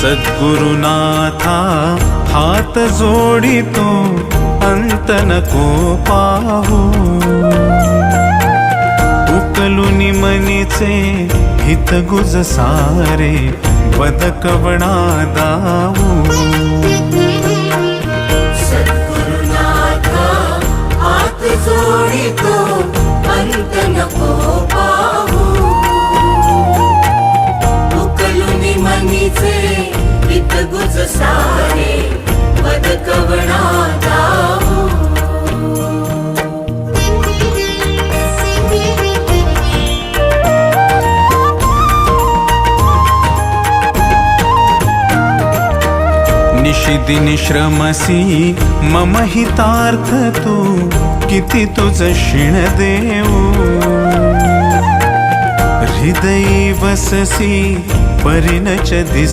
सद्गुरुनाथा हात जोडितो अंत नको पाहू उकलुनी मनीचे हित गुज सारे बदकवणा दाऊ सद्गुरुनाथा हात जोडितो अंत नको पाहू उकलुनी मनीचे हित गुज सारे बदकवणा दाऊ निशिदिनी श्रमसी मम हितार्थ तू किती तुझ शिण देऊ हृदयी वससी परिणच दिस